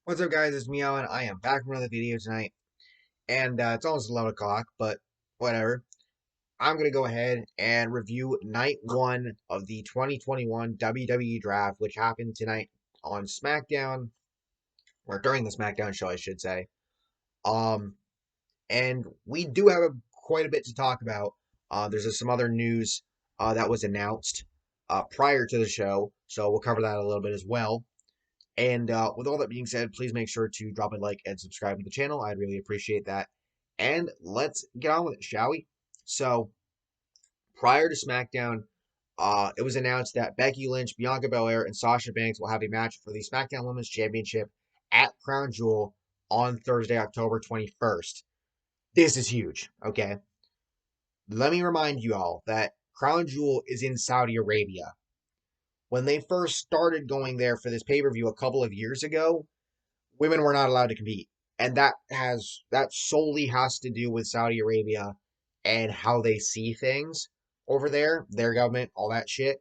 What's up, guys? It's Meow, and I am back with another video tonight. And it's almost 11 o'clock, but whatever. I'm going to go ahead and review night one of the 2021 WWE Draft, which happened tonight on SmackDown, or during the SmackDown show, I should say. Um, and we do have quite a bit to talk about. There's some other news that was announced prior to the show, so we'll cover that a little bit as well. And with all that being said, please make sure to drop a like and subscribe to the channel. I'd really appreciate that. And let's get on with it, shall we? So, prior to SmackDown, it was announced that Becky Lynch, Bianca Belair, and Sasha Banks will have a match for the SmackDown Women's Championship at Crown Jewel on Thursday, October 21st. This is huge, okay? Let me remind you all that Crown Jewel is in Saudi Arabia. When they first started going there for this pay-per-view a couple of years ago, women were not allowed to compete. And that solely has to do with Saudi Arabia and how they see things over there, their government, all that shit.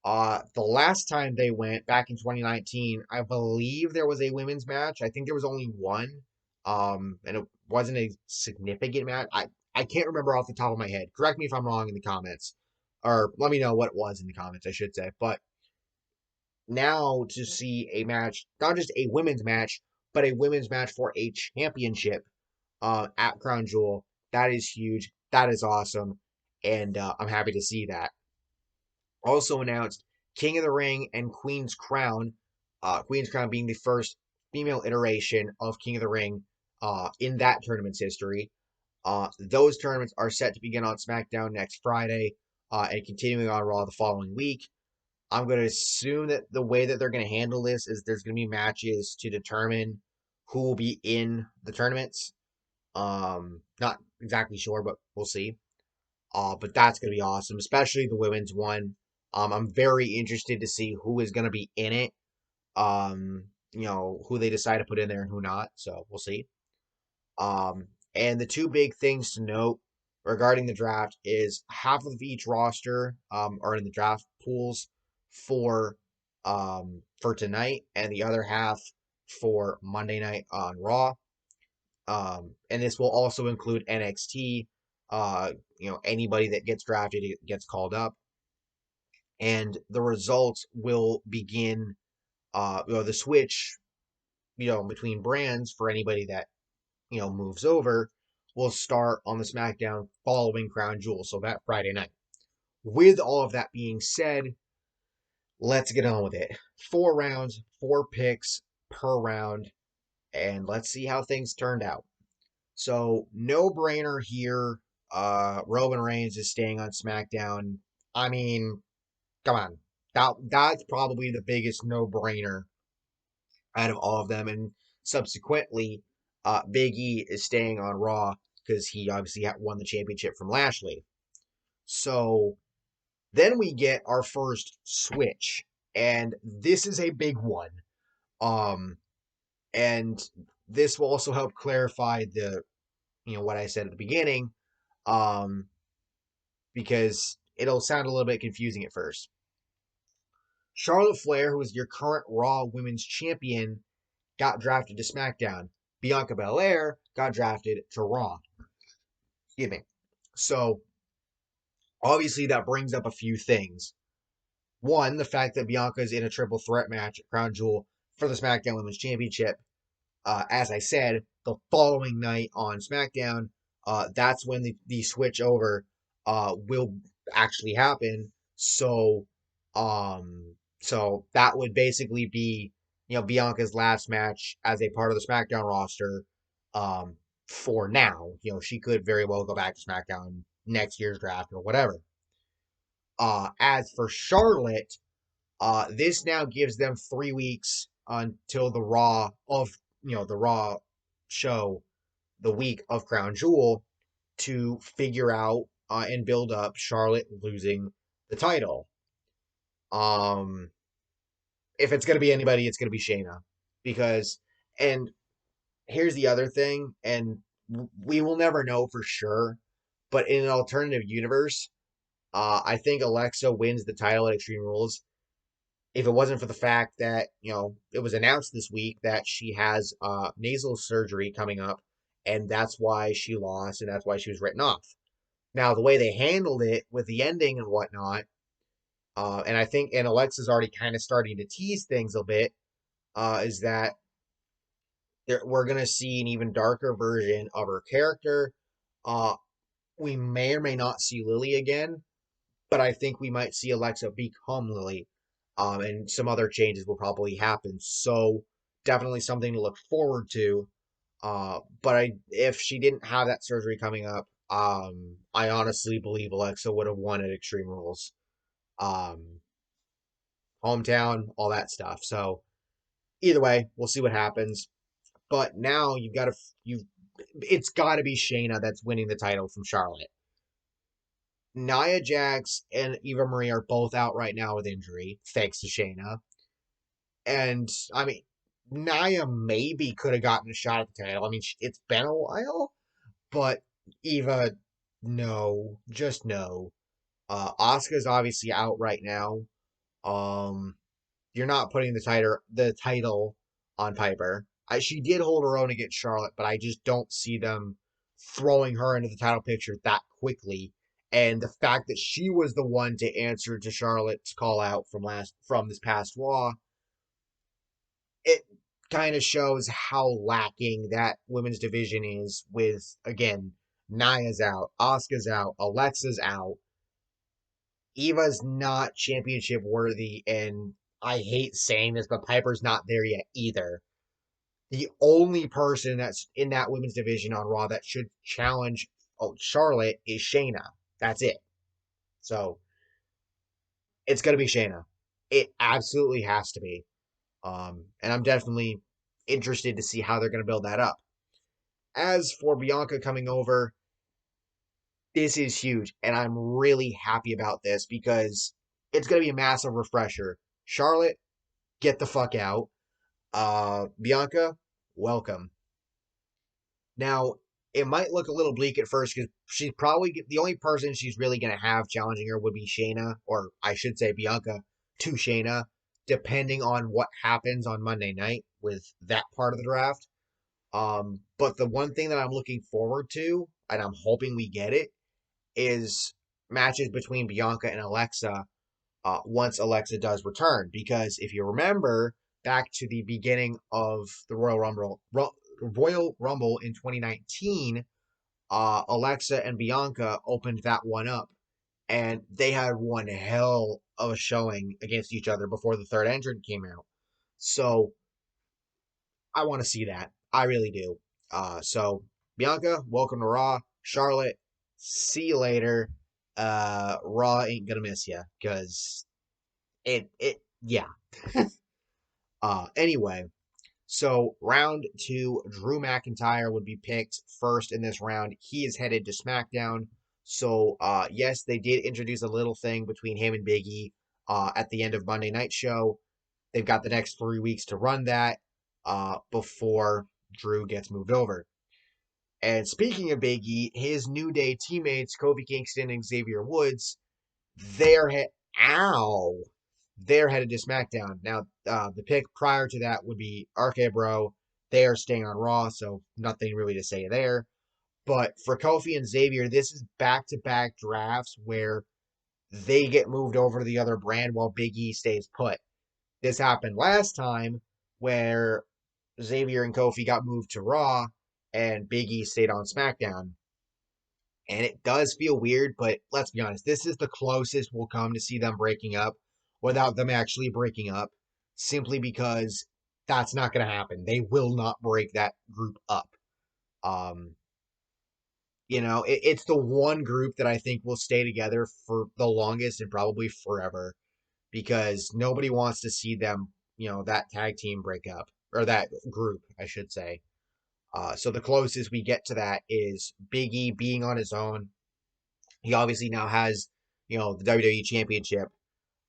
The last time they went back in 2019, I believe there was a women's match. I think there was only one. And it wasn't a significant match. I can't remember off the top of my head. Correct me if I'm wrong in the comments. Or let me know what it was in the comments, I should say. But now to see a match, not just a women's match, but a women's match for a championship at Crown Jewel. That is huge. That is awesome. And I'm happy to see that. Also announced King of the Ring and Queen's Crown. Queen's Crown being the first female iteration of King of the Ring in that tournament's history. Those tournaments are set to begin on SmackDown next Friday and continuing on Raw the following week. I'm going to assume that the way that they're going to handle this is there's going to be matches to determine who will be in the tournaments. Not exactly sure, but we'll see. But that's going to be awesome, especially the women's one. I'm very interested to see who is going to be in it. Who they decide to put in there and who not. So we'll see. And the two big things to note regarding the draft is half of each roster are in the draft pools for tonight, and the other half for Monday night on Raw. And this will also include NXT. Anybody that gets drafted gets called up, and the results will begin. The switch, between brands for anybody that moves over will start on the SmackDown following Crown Jewel, so that Friday night. With all of that being said, let's get on with it. 4 rounds, 4 picks per round, and let's see how things turned out. So, no brainer here. Roman Reigns is staying on SmackDown. I mean, come on. That's probably the biggest no brainer out of all of them. And subsequently, Big E is staying on Raw because he obviously won the championship from Lashley. So then we get our first switch, and this is a big one. And this will also help clarify what I said at the beginning, um, because it'll sound a little bit confusing at first. Charlotte Flair, who is your current Raw Women's Champion, got drafted to SmackDown. Bianca Belair got drafted to Raw. Excuse me. So obviously that brings up a few things. One, the fact that Bianca is in a triple threat match at Crown Jewel for the SmackDown Women's Championship. As I said, the following night on SmackDown, that's when the switch over will actually happen. So that would basically be Bianca's last match as a part of the SmackDown roster. For now, she could very well go back to SmackDown next year's draft or whatever. As for Charlotte, this now gives them 3 weeks until the Raw show, the week of Crown Jewel, to figure out and build up Charlotte losing the title. If it's gonna be anybody, it's gonna be Shayna, and here's the other thing, and we will never know for sure, but in an alternative universe, I think Alexa wins the title at Extreme Rules. if it wasn't for the fact that, it was announced this week that she has nasal surgery coming up, and that's why she lost, and that's why she was written off. Now, the way they handled it with the ending and whatnot, and I think, and Alexa's already kind of starting to tease things a bit, is that we're going to see an even darker version of her character. Uh, we may or may not see Lily again, but I think we might see Alexa become Lily. And some other changes will probably happen. So definitely something to look forward to. But if she didn't have that surgery coming up, I honestly believe Alexa would have won at Extreme Rules. Um, Hometown, all that stuff. So either way, we'll see what happens. But now it's got to be Shayna that's winning the title from Charlotte. Nia Jax and Eva Marie are both out right now with injury, thanks to Shayna. And I mean, Nia maybe could have gotten a shot at the title. I mean, it's been a while, but Eva, no, just no. Asuka's obviously out right now. Um, you're not putting the title on Piper. She did hold her own against Charlotte, but I just don't see them throwing her into the title picture that quickly. And the fact that she was the one to answer to Charlotte's call out from this past Raw, it kind of shows how lacking that women's division is. With again, Nia's out, Asuka's out, Alexa's out. Eva's not championship worthy, and I hate saying this, but Piper's not there yet either. The only person that's in that women's division on Raw that should challenge Charlotte is Shayna. That's it. So it's going to be Shayna. It absolutely has to be. And I'm definitely interested to see how they're going to build that up. As for Bianca coming over, this is huge, and I'm really happy about this because it's going to be a massive refresher. Charlotte, get the fuck out. Bianca, welcome. Now, it might look a little bleak at first because she's probably the only person she's really going to have challenging her would be Shayna, or I should say Bianca to Shayna, depending on what happens on Monday night with that part of the draft. But the one thing that I'm looking forward to, and I'm hoping we get it, is matches between Bianca and Alexa once Alexa does return. Because if you remember back to the beginning of the Royal Rumble in 2019, Alexa and Bianca opened that one up, and they had one hell of a showing against each other before the third entrant came out. So I want to see that. I really do. So Bianca, welcome to Raw. Charlotte, see you later. Raw ain't gonna miss you because yeah. Anyway, so round two, Drew McIntyre would be picked first in this round. He is headed to SmackDown. So yes, they did introduce a little thing between him and Big E at the end of Monday Night Show. They've got the next 3 weeks to run that before Drew gets moved over. And speaking of Big E, his New Day teammates, Kofi Kingston and Xavier Woods, they're he- ow, they're headed to SmackDown. Now, the pick prior to that would be RKBro. They are staying on Raw, so nothing really to say there. But for Kofi and Xavier, this is back-to-back drafts where they get moved over to the other brand while Big E stays put. This happened last time where Xavier and Kofi got moved to Raw and Big E stayed on SmackDown. And it does feel weird, but let's be honest, this is the closest we'll come to see them breaking up without them actually breaking up, simply because that's not going to happen. They will not break that group up. Um, it's the one group that I think will stay together for the longest and probably forever because nobody wants to see them, that tag team break up, or that group, I should say. So the closest we get to that is Big E being on his own. He obviously now has, the WWE Championship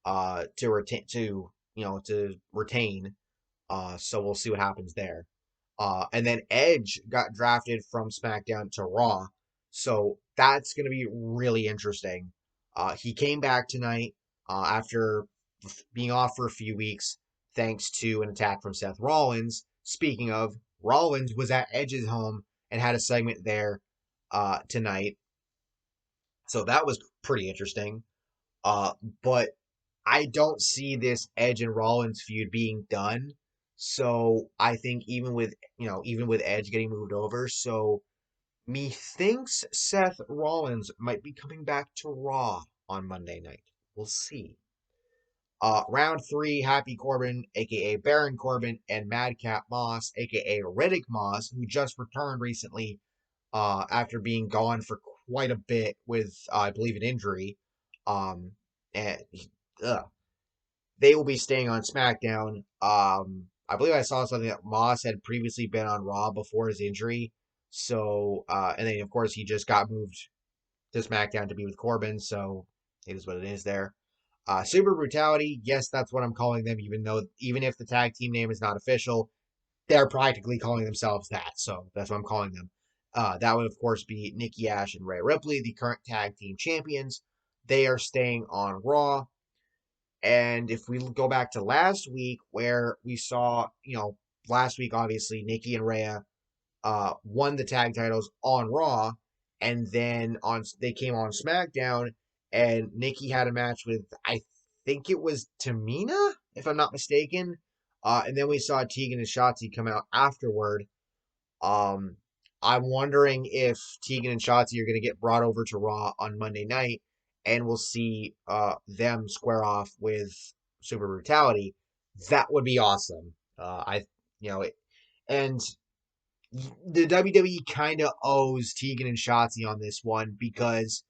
to retain. So we'll see what happens there. And then Edge got drafted from SmackDown to Raw, so that's going to be really interesting. He came back tonight after being off for a few weeks thanks to an attack from Seth Rollins. Speaking of, Rollins was at Edge's home and had a segment there tonight. So that was pretty interesting. But I don't see this Edge and Rollins feud being done. So I think even with Edge getting moved over, so methinks Seth Rollins might be coming back to Raw on Monday night. We'll see. Round 3, Happy Corbin, aka Baron Corbin, and Madcap Moss, aka Riddick Moss, who just returned recently after being gone for quite a bit with, I believe, an injury. And they will be staying on SmackDown. I believe I saw something that Moss had previously been on Raw before his injury. So, and then of course he just got moved to SmackDown to be with Corbin. So it is what it is there. Super Brutality, yes, that's what I'm calling them. Even if the tag team name is not official, they're practically calling themselves that. So that's what I'm calling them. That would of course be Nikki, A.S.H, and Rhea Ripley, the current tag team champions. They are staying on Raw. And if we go back to last week, where we saw, last week, obviously, Nikki and Rhea won the tag titles on Raw, and then they came on SmackDown, and Nikki had a match with, I think it was Tamina, if I'm not mistaken. And then we saw Tegan and Shotzi come out afterward. Um, I'm wondering if Tegan and Shotzi are going to get brought over to Raw on Monday night, and we'll see them square off with Super Brutality. That would be awesome. And the WWE kind of owes Tegan and Shotzi on this one because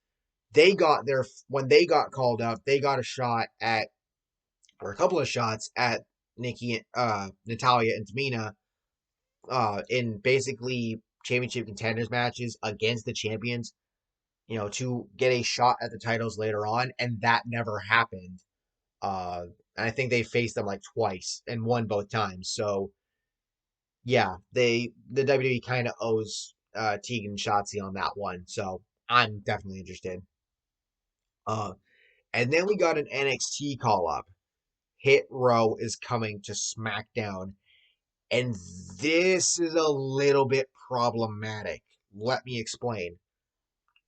when they got called up, they got a shot at, or a couple of shots at Nikki, Natalya, and Tamina in basically championship contenders matches against the champions, to get a shot at the titles later on, and that never happened. And I think they faced them like twice and won both times. So yeah, the WWE kind of owes Tegan and Shotzi on that one. So I'm definitely interested. Uh, and then we got an NXT call up. Hit Row is coming to SmackDown. And this is a little bit problematic. Let me explain.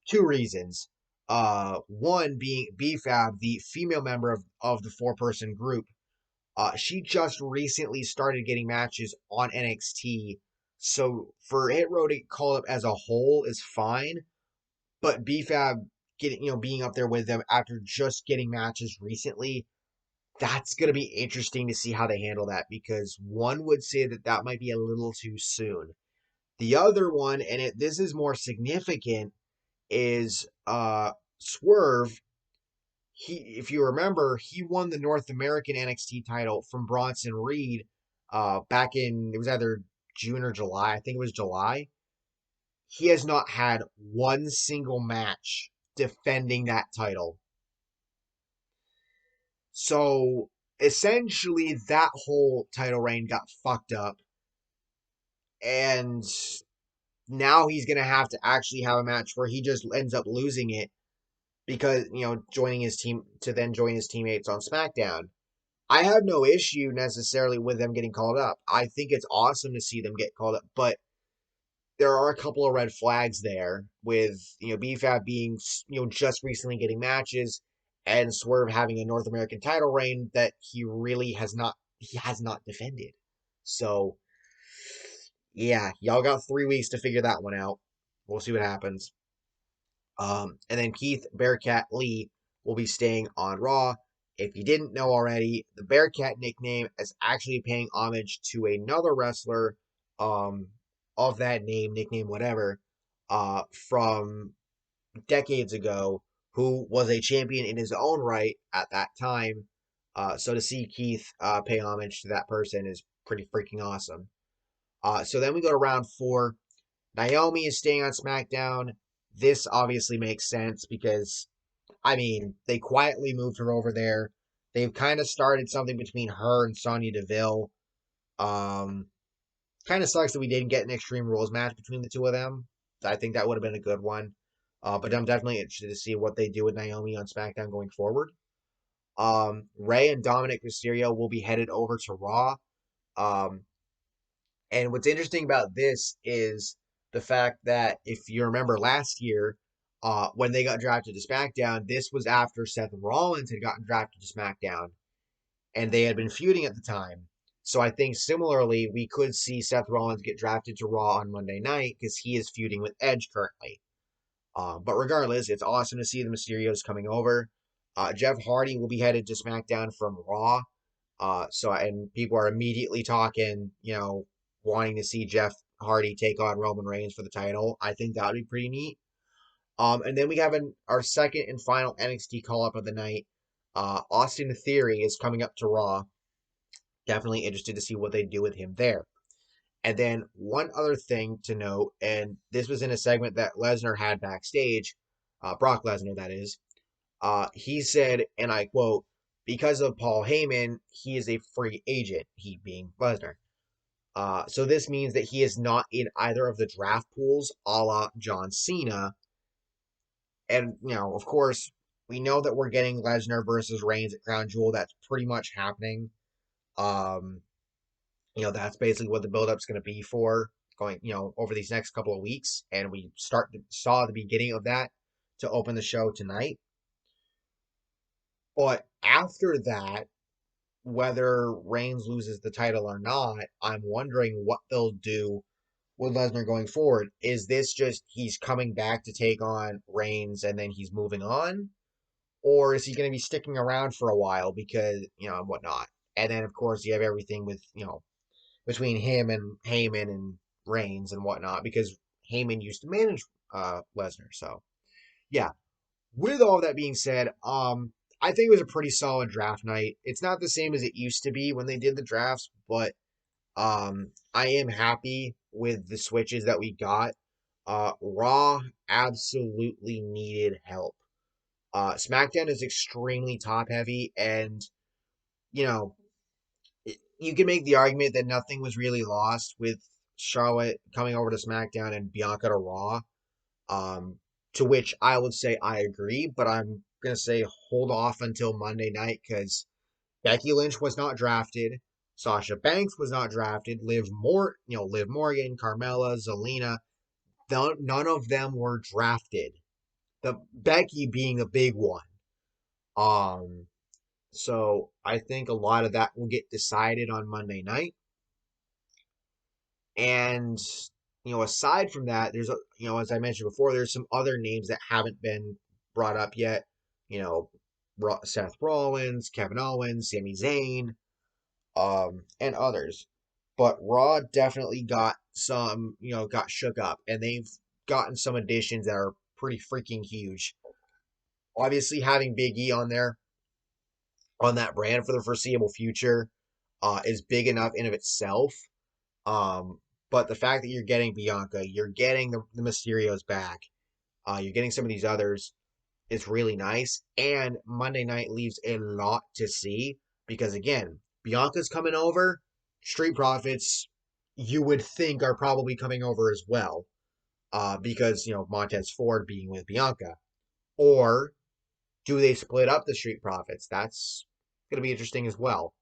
Two reasons. One being BFAB, the female member of the four-person group. She just recently started getting matches on NXT. So for Hit Row to call up as a whole is fine. But BFAB being up there with them after just getting matches recently, that's going to be interesting to see how they handle that, because one would say that might be a little too soon. The other one, and this is more significant, is Swerve. If you remember, he won the North American NXT title from Bronson Reed back in, it was either June or July. I think it was July. He has not had one single match defending that title. So essentially, that whole title reign got fucked up. And now he's going to have to actually have a match where he just ends up losing it because, joining his team to then join his teammates on SmackDown. I have no issue necessarily with them getting called up. I think it's awesome to see them get called up, but there are a couple of red flags there with, BFAB being, just recently getting matches and Swerve having a North American title reign that he has not defended. So, yeah, y'all got 3 weeks to figure that one out. We'll see what happens. And then Keith Bearcat Lee will be staying on Raw. If you didn't know already, the Bearcat nickname is actually paying homage to another wrestler of that nickname, whatever, from decades ago, who was a champion in his own right at that time. So to see Keith pay homage to that person is pretty freaking awesome. So then we go to round 4. Naomi is staying on SmackDown. This obviously makes sense because, they quietly moved her over there. They've kind of started something between her and Sonya Deville. Kind of sucks that we didn't get an Extreme Rules match between the two of them. I think that would have been a good one. But I'm definitely interested to see what they do with Naomi on SmackDown going forward. Rey and Dominic Mysterio will be headed over to Raw. Um, and what's interesting about this is the fact that if you remember last year, when they got drafted to SmackDown, this was after Seth Rollins had gotten drafted to SmackDown, and they had been feuding at the time. So I think similarly, we could see Seth Rollins get drafted to Raw on Monday night because he is feuding with Edge currently. But regardless, it's awesome to see the Mysterios coming over. Jeff Hardy will be headed to SmackDown from Raw. And people are immediately talking, wanting to see Jeff Hardy take on Roman Reigns for the title. I think that would be pretty neat. And then we have our second and final NXT call up of the night. Austin Theory is coming up to Raw. Definitely interested to see what they do with him there. And then one other thing to note, and this was in a segment that Lesnar had backstage, Brock Lesnar, that is. He said, and I quote, because of Paul Heyman, he is a free agent, he being Lesnar. So this means that he is not in either of the draft pools, a la John Cena. And, of course, we know that we're getting Lesnar versus Reigns at Crown Jewel. That's pretty much happening. Um, that's basically what the build-up's going to be for going, over these next couple of weeks. And we saw the beginning of that to open the show tonight. But after that, whether Reigns loses the title or not, I'm wondering what they'll do with Lesnar going forward. Is this just he's coming back to take on Reigns and then he's moving on? Or is he going to be sticking around for a while because, and whatnot? And then, of course, you have everything with, between him and Heyman and Reigns and whatnot, because Heyman used to manage Lesnar. So, yeah. With all that being said, I think it was a pretty solid draft night. It's not the same as it used to be when they did the drafts, but I am happy with the switches that we got. Raw absolutely needed help. SmackDown is extremely top heavy, and you know you can make the argument that nothing was really lost with Charlotte coming over to SmackDown and Bianca to Raw. Um, to which I would say I agree, but I'm gonna say hold off until Monday night because Becky Lynch was not drafted. Sasha Banks was not drafted. Liv Morgan, Carmella, Zelina, none of them were drafted. The Becky being a big one. Um, so I think a lot of that will get decided on Monday night. And aside from that, there's as I mentioned before, there's some other names that haven't been brought up yet. You know, Seth Rollins, Kevin Owens, Sami Zayn, and others. But Raw definitely got got shook up, and they've gotten some additions that are pretty freaking huge. Obviously, having Big E on there, on that brand for the foreseeable future, is big enough in of itself. Um, but the fact that you're getting Bianca, you're getting the Mysterios back, you're getting some of these others, is really nice. And Monday night leaves a lot to see because, again, Bianca's coming over. Street Profits, you would think, are probably coming over as well because, Montez Ford being with Bianca. Or do they split up the Street Profits? That's going to be interesting as well.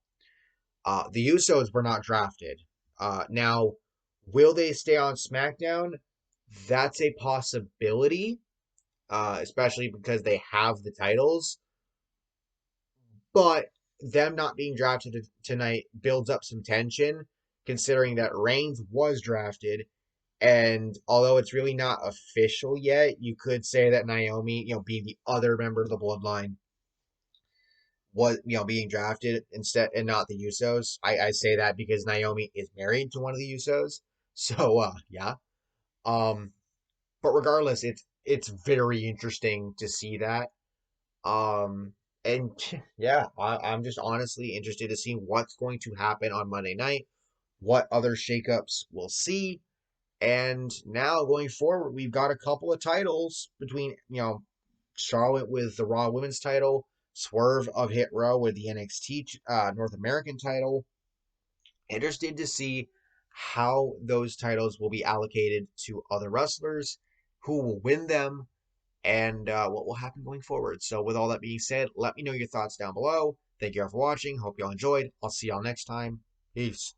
The Usos were not drafted. Now, will they stay on SmackDown? That's a possibility, especially because they have the titles. But them not being drafted tonight builds up some tension, considering that Reigns was drafted. And although it's really not official yet, you could say that Naomi, being the other member of the bloodline, was being drafted instead and not the Usos. I say that because Naomi is married to one of the Usos. So yeah. Um but regardless, it's very interesting to see that. Um and yeah, I'm just honestly interested to see what's going to happen on Monday night, what other shakeups we'll see. And now going forward, we've got a couple of titles between, Charlotte with the Raw Women's title, Swerve of Hit Row with the NXT North American title. Interested to see how those titles will be allocated to other wrestlers, who will win them, and what will happen going forward. So, with all that being said, let me know your thoughts down below. Thank you all for watching. Hope you all enjoyed. I'll see y'all next time. Peace.